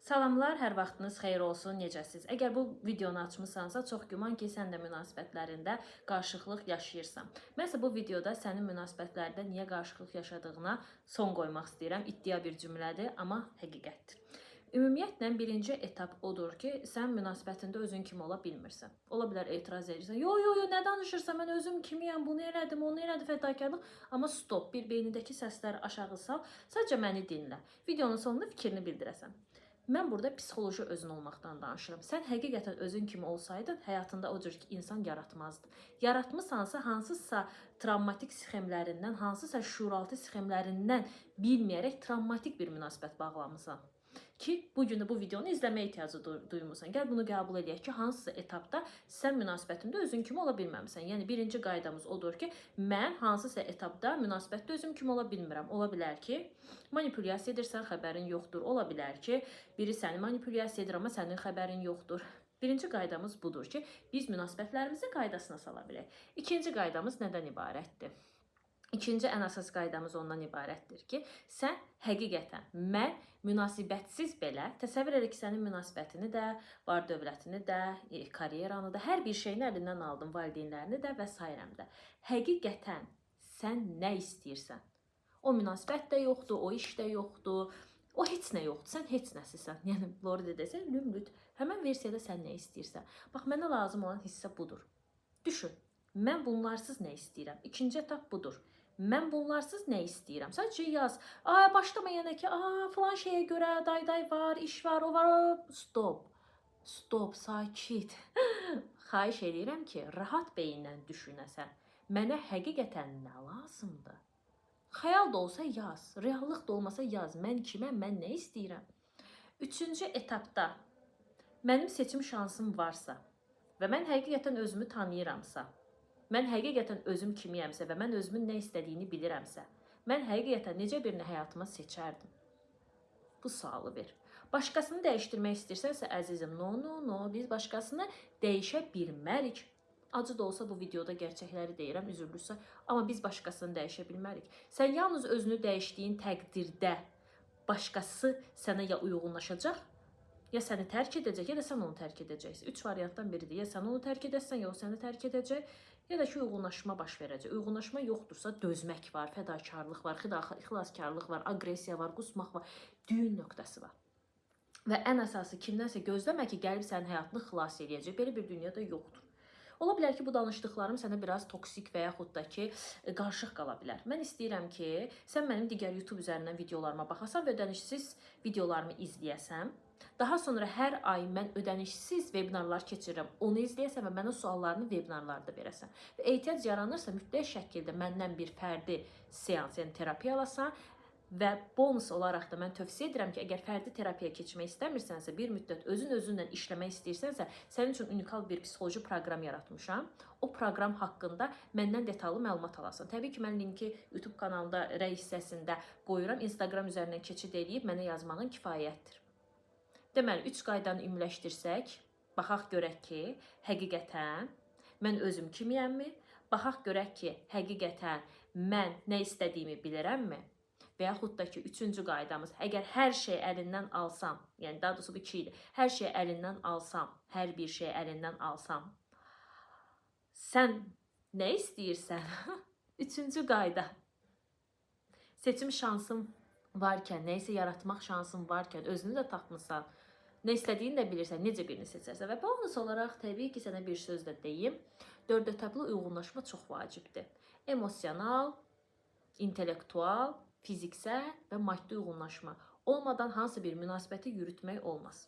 Salamlar, hər vaxtınız xeyir olsun, necəsiz? Əgər bu videonu açmısansa, çox güman ki, sən də münasibətlərində qarışıqlıq yaşayırsan. Mən isə bu videoda sənin münasibətlərdə niyə qarışıqlıq yaşadığına son qoymaq istəyirəm. İddia bir cümlədir, amma həqiqətdir. Ümumiyyətlə, birinci etap odur ki, sən münasibətində özün kimi ola bilmirsən. Ola bilər etiraz edirsən. Yo, nə danışırsan, mən özüm kimiyəm, bunu elədim, onu elədim, fədakarlıq. Amma stop, bir beynindəki səsləri aşağı sal, sadəcə məni dinlə. Videonun sonunda fikrini bildirəsən. Mən burada psixoloji özün olmaqdan danışıram. Sən həqiqətən özün kimi olsaydın, həyatında o cür insan yaratmazdın. Yaratmısansa, hansısa travmatik sxemlərindən, hansısa şuuraltı sxemlərindən bilməyərək travmatik bir münasibət bağlamısan. Ki, bugün də bu videonu izləməyə ehtiyacı duymursan. Gəl bunu qəbul edək ki, hansısa etapda sən münasibətində özün kimi ola bilməmisən. Yəni, birinci qaydamız odur ki, mən hansısa etapda münasibətdə özüm kimi ola bilmirəm. Ola bilər ki, manipulyasiya edirsən, xəbərin yoxdur. Ola bilər ki, biri səni manipulyasiya edir, amma sənin xəbərin yoxdur. Birinci qaydamız budur ki, biz münasibətlərimizi qaydasına sala bilək. İkinci qaydamız nədən ibarətdir? İkinci ən əsas qaydamız ondan ibarətdir ki, sən həqiqətən mən münasibətsiz belə, təsəvvür edək ki, sənin münasibətini də, var dövlətini də, karyeranı da, hər bir şeyini əlindən aldın, valideynlərini də və s. də. Həqiqətən sən nə istəyirsən? O münasibət də yoxdur, o iş də yoxdur, o heç nə yoxdur, sən heç nəsisən. Yəni, Loride desən, lümlüt, həmən versiyada sən nə istəyirsən? Bax, mənə lazım olan hissə budur. Düşün, mən bunlarsız nə istəyirəm? İkinci etap budur. Mən bunlarsız nə istəyirəm? Sadəcə yaz. Başlama yenə ki, falan şeyə görə day var, iş var, o var. Stop, sakit. Xahiş edirəm ki, rahat beyinlə düşünəsən. Mənə həqiqətən nə lazımdır? Xəyal da olsa yaz, reallıq da olmasa yaz. Mən kiməm, mən nə istəyirəm? Üçüncü etapda mənim seçim şansım varsa və mən həqiqətən özümü tanıyıramsa, mən həqiqətən özüm kimiyəmsə və mən özümün nə istədiyini bilirəmsə, mən həqiqətən necə birini həyatıma seçərdim? Bu sualı ver. Başqasını dəyişdirmək istəyirsənsə, əzizim, no, biz başqasını dəyişə bilmərik. Acı da olsa bu videoda gerçəkləri deyirəm, üzürlüsə, amma biz başqasını dəyişə bilmərik. Sən yalnız özünü dəyişdiyin təqdirdə başqası sənə ya uyğunlaşacaq, ya səni tərk edəcək, ya da sən onu tərk edəcəksən. Üç variantdan biridir. Ya sən onu tərk edəsən, ya o səni tərk edəcək, ya da ki, uyğunlaşma baş verəcək. Uyğunlaşma yoxdursa dözmək var, fədakarlıq var, xilaskarlıq var, agresiya var, qusmaq var, düyün nöqtəsi var. Və ən əsası kimdənsə gözləmə ki, gəlib sənin həyatını xilas edəcək. Belə bir dünyada yoxdur. Ola bilər ki, bu danışdıqlarım sənə biraz toksik və yaxud da ki, qarışıq qala bilər. Mən istəyirəm ki, sən mənim digər YouTube üzərindən videolarıma baxasan və ödənişsiz videolarımı izləyəsən. Daha sonra hər ay mən ödənişsiz webinarlar keçirirəm. Onu izləyəsən və mənə suallarını webinarlarda verəsən. Və ehtiyac yaranırsa mütləq şəkildə məndən bir fərdi seans, yəni terapiya alasan. Və bonus olaraq da mən tövsiyə edirəm ki, əgər fərdi terapiyaya keçmək istəmirsənsə, bir müddət özünlə işləmək istəyirsənsə, sənin üçün unikal bir psixoloji proqram yaratmışam. O proqram haqqında məndən detallı məlumat alasan. Təbii ki, mən linki YouTube kanalında rəy hissəsində qoyuram. Instagram üzərindən keçid edib mənə yazmağın kifayətdir. Deməli, 3 qaydanı ümumiləşdirsək, baxaq görək ki, həqiqətən mən özüm kimiyəmmi? Baxaq görək ki, həqiqətən mən nə istədiyimi bilirəmmi? Və yaxud da ki, üçüncü qaydamız, əgər hər şey əlindən alsam, yəni daha doğrusu bu 2 idi, hər şey əlindən alsam, hər bir şey əlindən alsam, sən nə istəyirsən? Üçüncü qayda, seçim şansın varkən, nə isə yaratmaq şansın varkən, özünü də tapmısan, nə istədiyini də bilirsən, necə birini seçərsən. Və bonus olaraq təbii ki, sənə bir söz də deyim, 4 etaplı uyğunlaşma çox vacibdir. Emosional, intellektual, fiziksel və maddi uyğunlaşma olmadan hansı bir münasibəti yürütmək olmaz.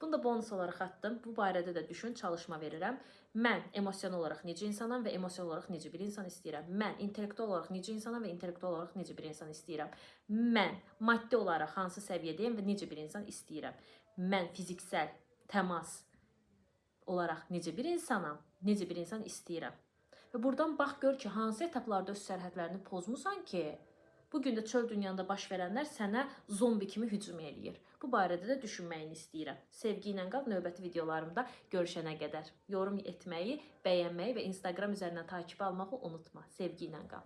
Bunu da bonus olaraq atdım. Bu barədə də düşün, çalışma verirəm. Mən emosional olaraq necə insanam və emosional olaraq necə bir insan istəyirəm. Mən intellektual olaraq necə insanam və intellektual olaraq necə bir insan istəyirəm. Mən maddi olaraq hansı səviyyədəyəm və necə bir insan istəyirəm. Mən fiziksel təmas olaraq necə bir insanam, necə bir insan istəyirəm. Və buradan bax gör ki, hansı etaplarda öz sərhədlərini pozmusan ki, bugün də çöl dünyanda baş verənlər sənə zombi kimi hücum eləyir. Bu barədə də düşünməyini istəyirəm. Sevgi ilə qal, növbəti videolarımda görüşənə qədər. Yorum etməyi, bəyənməyi və Instagram üzərindən takip almağı unutma. Sevgi ilə qal.